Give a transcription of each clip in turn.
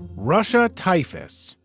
Russia typhus.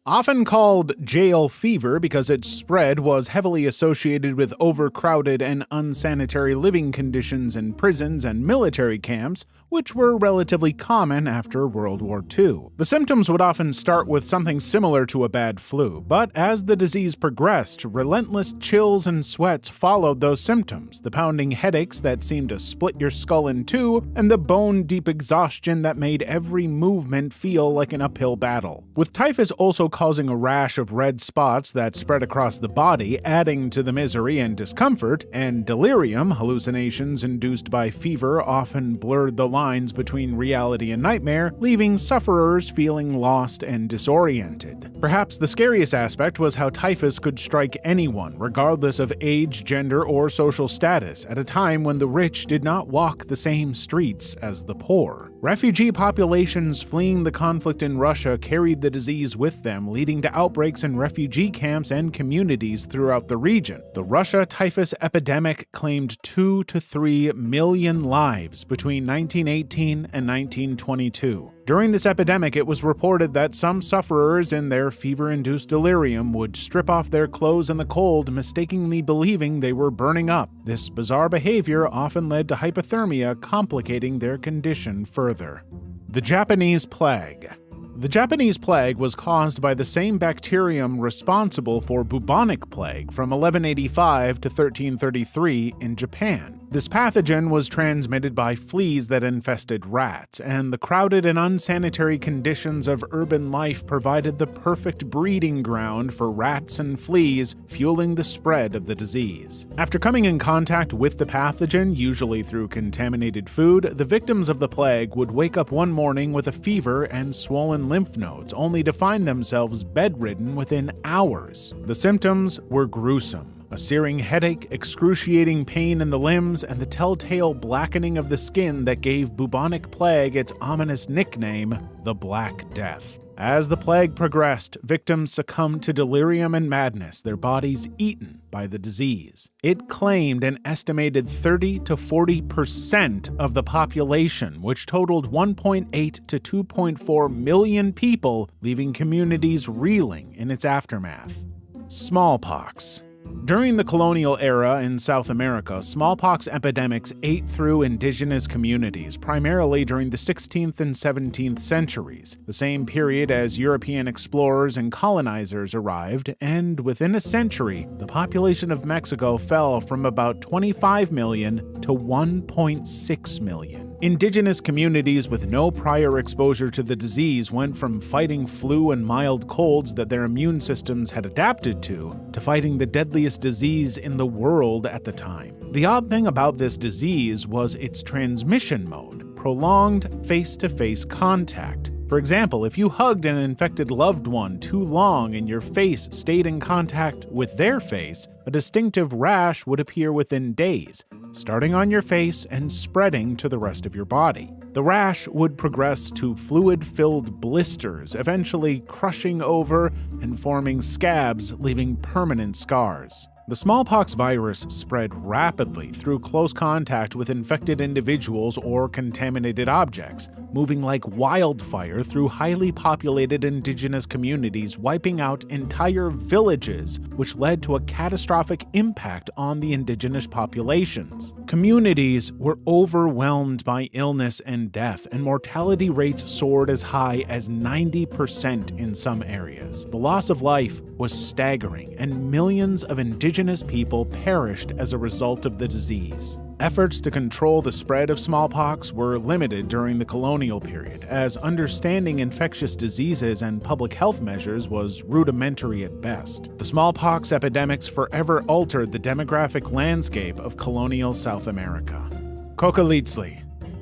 Often called jail fever because its spread was heavily associated with overcrowded and unsanitary living conditions in prisons and military camps, which were relatively common after World War II. The symptoms would often start with something similar to a bad flu, but as the disease progressed, relentless chills and sweats followed those symptoms, the pounding headaches that seemed to split your skull in two, and the bone-deep exhaustion that made every movement feel like an uphill battle. With typhus also causing a rash of red spots that spread across the body, adding to the misery and discomfort, and delirium, hallucinations induced by fever, often blurred the lines between reality and nightmare, leaving sufferers feeling lost and disoriented. Perhaps the scariest aspect was how typhus could strike anyone, regardless of age, gender, or social status, at a time when the rich did not walk the same streets as the poor. Refugee populations fleeing the conflict in Russia carried the disease with them, leading to outbreaks in refugee camps and communities throughout the region. The Russia typhus epidemic claimed 2 to 3 million lives between 1918 and 1922. During this epidemic, it was reported that some sufferers in their fever-induced delirium would strip off their clothes in the cold, mistakenly believing they were burning up. This bizarre behavior often led to hypothermia, complicating their condition further. The Japanese plague. The Japanese plague was caused by the same bacterium responsible for bubonic plague from 1185 to 1333 in Japan. This pathogen was transmitted by fleas that infested rats, and the crowded and unsanitary conditions of urban life provided the perfect breeding ground for rats and fleas, fueling the spread of the disease. After coming in contact with the pathogen, usually through contaminated food, the victims of the plague would wake up one morning with a fever and swollen lymph nodes, only to find themselves bedridden within hours. The symptoms were gruesome. A searing headache, excruciating pain in the limbs, and the telltale blackening of the skin that gave bubonic plague its ominous nickname, the Black Death. As the plague progressed, victims succumbed to delirium and madness, their bodies eaten by the disease. It claimed an estimated 30 to 40% of the population, which totaled 1.8 to 2.4 million people, leaving communities reeling in its aftermath. Smallpox. During the colonial era in South America, smallpox epidemics ate through indigenous communities, primarily during the 16th and 17th centuries, the same period as European explorers and colonizers arrived, and within a century, the population of Mexico fell from about 25 million to 1.6 million. Indigenous communities with no prior exposure to the disease went from fighting flu and mild colds that their immune systems had adapted to fighting the deadliest disease in the world at the time. The odd thing about this disease was its transmission mode, prolonged face-to-face contact. For example, if you hugged an infected loved one too long and your face stayed in contact with their face, a distinctive rash would appear within days, starting on your face and spreading to the rest of your body. The rash would progress to fluid-filled blisters, eventually crushing over and forming scabs, leaving permanent scars. The smallpox virus spread rapidly through close contact with infected individuals or contaminated objects, moving like wildfire through highly populated indigenous communities, wiping out entire villages, which led to a catastrophic impact on the indigenous populations. Communities were overwhelmed by illness and death, and mortality rates soared as high as 90% in some areas. The loss of life was staggering, and millions of indigenous people perished as a result of the disease. Efforts to control the spread of smallpox were limited during the colonial period, as understanding infectious diseases and public health measures was rudimentary at best. The smallpox epidemics forever altered the demographic landscape of colonial South America. Kokolizli.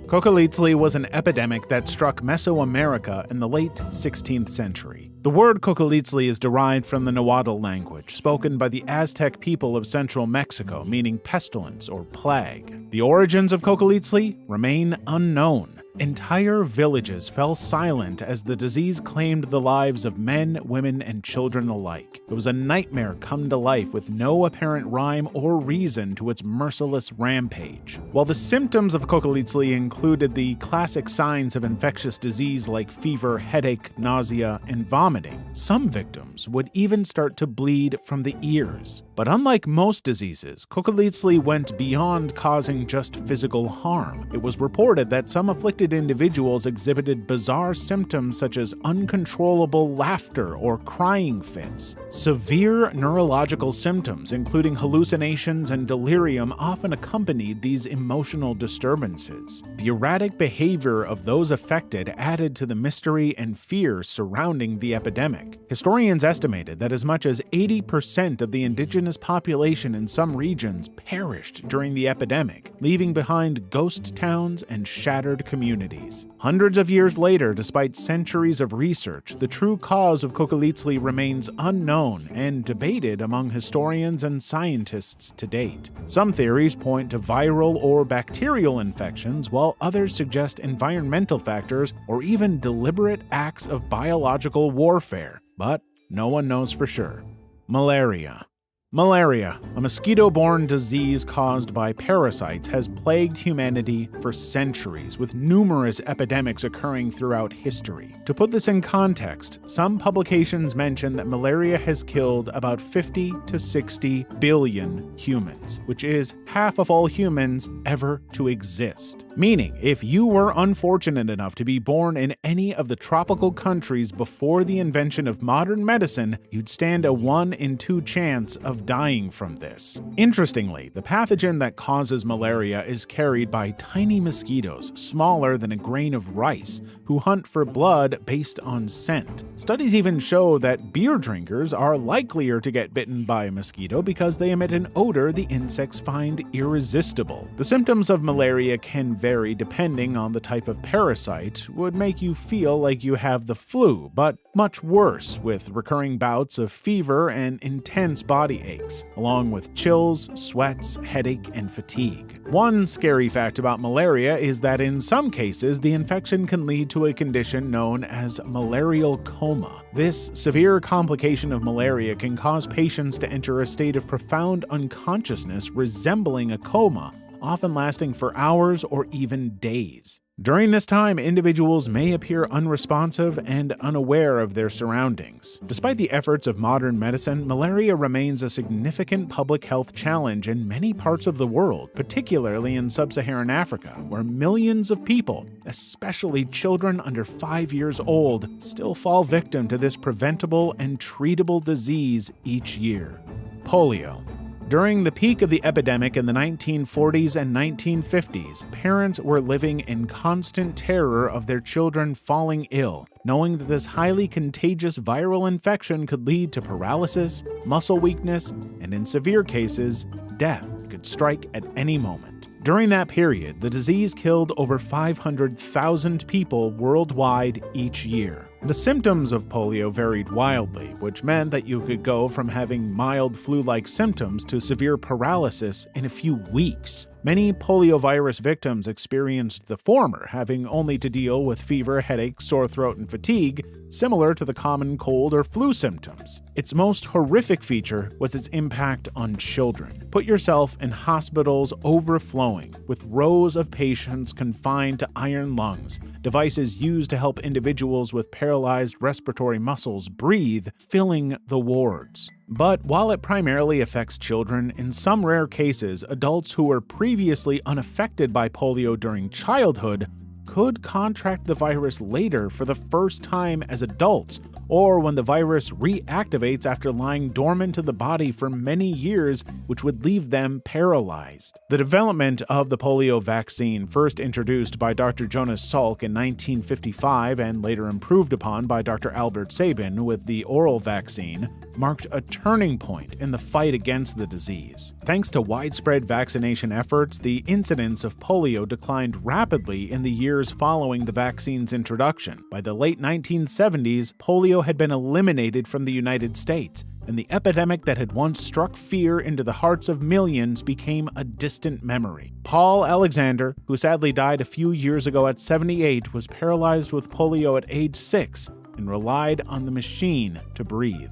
Kokolizli was an epidemic that struck Mesoamerica in the late 16th century. The word Kokolizli is derived from the Nahuatl language, spoken by the Aztec people of central Mexico, meaning pestilence or plague. The origins of Kokolizli remain unknown. Entire villages fell silent as the disease claimed the lives of men, women, and children alike. It was a nightmare come to life with no apparent rhyme or reason to its merciless rampage. While the symptoms of Kokolizli included the classic signs of infectious disease like fever, headache, nausea, and vomiting, some victims would even start to bleed from the ears. But unlike most diseases, Kokolizli went beyond causing just physical harm. It was reported that some afflicted individuals exhibited bizarre symptoms such as uncontrollable laughter or crying fits. Severe neurological symptoms, including hallucinations and delirium, often accompanied these emotional disturbances. The erratic behavior of those affected added to the mystery and fear surrounding the epidemic. Historians estimated that as much as 80% of the indigenous population in some regions perished during the epidemic, leaving behind ghost towns and shattered communities. Hundreds of years later, despite centuries of research, the true cause of Kokolizli remains unknown and debated among historians and scientists to date. Some theories point to viral or bacterial infections, while others suggest environmental factors or even deliberate acts of biological warfare, but no one knows for sure. Malaria. Malaria, a mosquito-borne disease caused by parasites, has plagued humanity for centuries, with numerous epidemics occurring throughout history. To put this in context, some publications mention that malaria has killed about 50 to 60 billion humans, which is half of all humans ever to exist. Meaning, if you were unfortunate enough to be born in any of the tropical countries before the invention of modern medicine, you'd stand a 1 in 2 chance of dying from this. Interestingly, the pathogen that causes malaria is carried by tiny mosquitoes smaller than a grain of rice, who hunt for blood based on scent. Studies even show that beer drinkers are likelier to get bitten by a mosquito because they emit an odor the insects find irresistible. The symptoms of malaria can vary depending on the type of parasite, would make you feel like you have the flu, but much worse, with recurring bouts of fever and intense body aches, along with chills, sweats, headache, and fatigue. One scary fact about malaria is that in some cases, the infection can lead to a condition known as malarial coma. This severe complication of malaria can cause patients to enter a state of profound unconsciousness resembling a coma, often lasting for hours or even days. During this time, individuals may appear unresponsive and unaware of their surroundings. Despite the efforts of modern medicine, malaria remains a significant public health challenge in many parts of the world, particularly in sub-Saharan Africa, where millions of people, especially children under 5 years old, still fall victim to this preventable and treatable disease each year. Polio. During the peak of the epidemic in the 1940s and 1950s, parents were living in constant terror of their children falling ill, knowing that this highly contagious viral infection could lead to paralysis, muscle weakness, and in severe cases, death could strike at any moment. During that period, the disease killed over 500,000 people worldwide each year. The symptoms of polio varied wildly, which meant that you could go from having mild flu-like symptoms to severe paralysis in a few weeks. Many poliovirus victims experienced the former, having only to deal with fever, headache, sore throat, and fatigue, similar to the common cold or flu symptoms. Its most horrific feature was its impact on children. Put yourself in hospitals overflowing, with rows of patients confined to iron lungs, devices used to help individuals with paralyzed respiratory muscles breathe, filling the wards. But while it primarily affects children, in some rare cases, adults who were previously unaffected by polio during childhood could contract the virus later for the first time as adults, or when the virus reactivates after lying dormant in the body for many years, which would leave them paralyzed. The development of the polio vaccine, first introduced by Dr. Jonas Salk in 1955 and later improved upon by Dr. Albert Sabin with the oral vaccine, marked a turning point in the fight against the disease. Thanks to widespread vaccination efforts, the incidence of polio declined rapidly in the years following the vaccine's introduction. By the late 1970s, polio had been eliminated from the United States, and the epidemic that had once struck fear into the hearts of millions became a distant memory. Paul Alexander, who sadly died a few years ago at 78, was paralyzed with polio at age 6 and relied on the machine to breathe.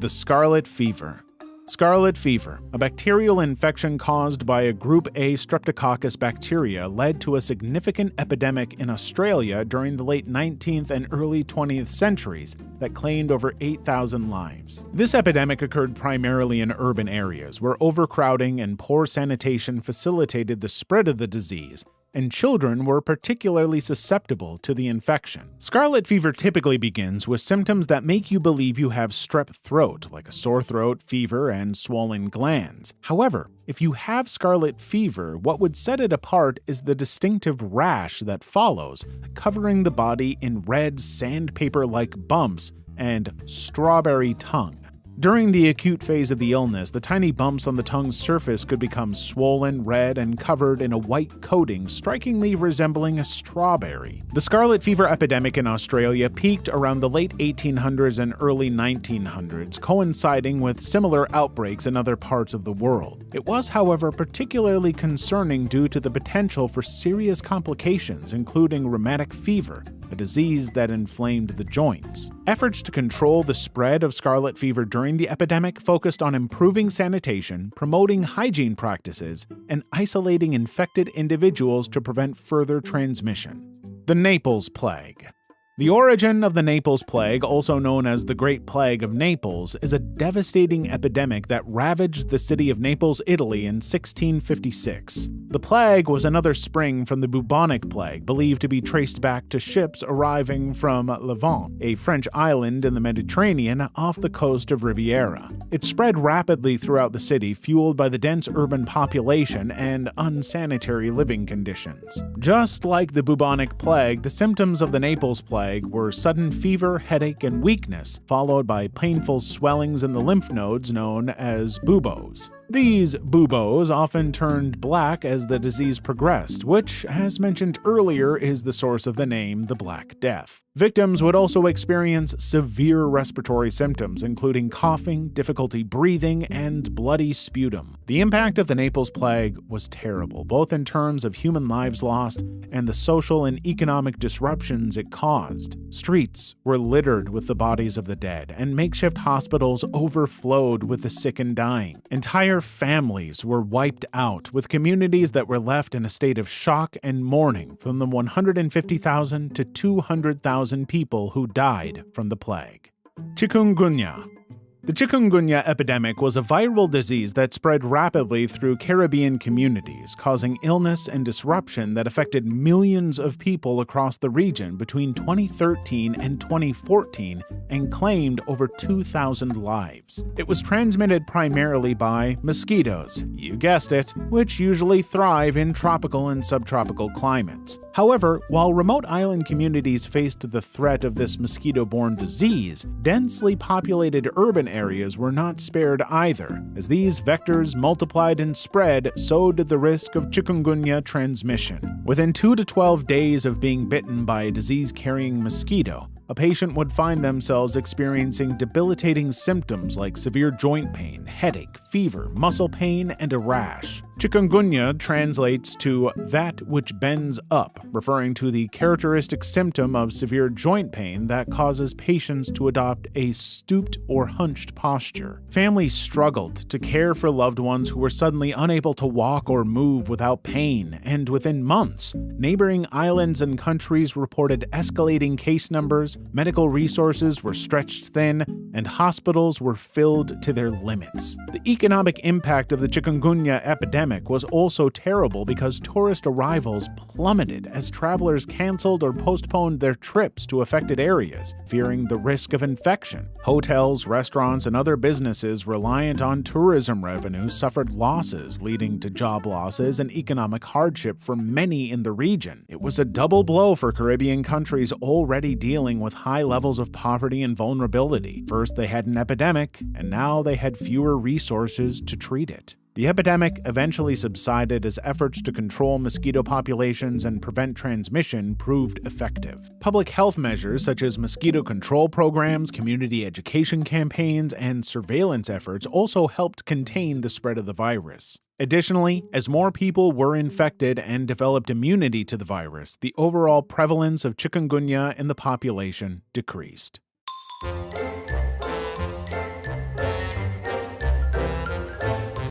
The scarlet fever. Scarlet fever, a bacterial infection caused by a group A Streptococcus bacteria, led to a significant epidemic in Australia during the late 19th and early 20th centuries that claimed over 8,000 lives. This epidemic occurred primarily in urban areas where overcrowding and poor sanitation facilitated the spread of the disease, and children were particularly susceptible to the infection. Scarlet fever typically begins with symptoms that make you believe you have strep throat, like a sore throat, fever, and swollen glands. However, if you have scarlet fever, what would set it apart is the distinctive rash that follows, covering the body in red sandpaper-like bumps and strawberry tongue. During the acute phase of the illness, the tiny bumps on the tongue's surface could become swollen, red, and covered in a white coating strikingly resembling a strawberry. The scarlet fever epidemic in Australia peaked around the late 1800s and early 1900s, coinciding with similar outbreaks in other parts of the world. It was, however, particularly concerning due to the potential for serious complications, including rheumatic fever, a disease that inflamed the joints. Efforts to control the spread of scarlet fever during the epidemic focused on improving sanitation, promoting hygiene practices, and isolating infected individuals to prevent further transmission. The Naples Plague. The origin of the Naples Plague, also known as the Great Plague of Naples, is a devastating epidemic that ravaged the city of Naples, Italy in 1656. The plague was another spring from the bubonic plague, believed to be traced back to ships arriving from Levant, a French island in the Mediterranean off the coast of Riviera. It spread rapidly throughout the city, fueled by the dense urban population and unsanitary living conditions. Just like the bubonic plague, the symptoms of the Naples Plague were sudden fever, headache, and weakness, followed by painful swellings in the lymph nodes known as buboes. These buboes often turned black as the disease progressed, which, as mentioned earlier, is the source of the name the Black Death. Victims would also experience severe respiratory symptoms, including coughing, difficulty breathing, and bloody sputum. The impact of the Naples Plague was terrible, both in terms of human lives lost and the social and economic disruptions it caused. Streets were littered with the bodies of the dead, and makeshift hospitals overflowed with the sick and dying. Entire families were wiped out, with communities that were left in a state of shock and mourning from the 150,000 to 200,000 people who died from the plague. Chikungunya. The chikungunya epidemic was a viral disease that spread rapidly through Caribbean communities, causing illness and disruption that affected millions of people across the region between 2013 and 2014 and claimed over 2,000 lives. It was transmitted primarily by mosquitoes, you guessed it, which usually thrive in tropical and subtropical climates. However, while remote island communities faced the threat of this mosquito-borne disease, densely populated urban areas were not spared either. As these vectors multiplied and spread, so did the risk of chikungunya transmission. Within 2 to 12 days of being bitten by a disease-carrying mosquito, a patient would find themselves experiencing debilitating symptoms like severe joint pain, headache, fever, muscle pain, and a rash. Chikungunya translates to that which bends up, referring to the characteristic symptom of severe joint pain that causes patients to adopt a stooped or hunched posture. Families struggled to care for loved ones who were suddenly unable to walk or move without pain, and within months, neighboring islands and countries reported escalating case numbers, medical resources were stretched thin, and hospitals were filled to their limits. The economic impact of the chikungunya epidemic was also terrible because tourist arrivals plummeted as travelers canceled or postponed their trips to affected areas, fearing the risk of infection. Hotels, restaurants, and other businesses reliant on tourism revenue suffered losses, leading to job losses and economic hardship for many in the region. It was a double blow for Caribbean countries already dealing with high levels of poverty and vulnerability. First, they had an epidemic, and now they had fewer resources to treat it. The epidemic eventually subsided as efforts to control mosquito populations and prevent transmission proved effective. Public health measures such as mosquito control programs, community education campaigns, and surveillance efforts also helped contain the spread of the virus. Additionally, as more people were infected and developed immunity to the virus, the overall prevalence of chikungunya in the population decreased.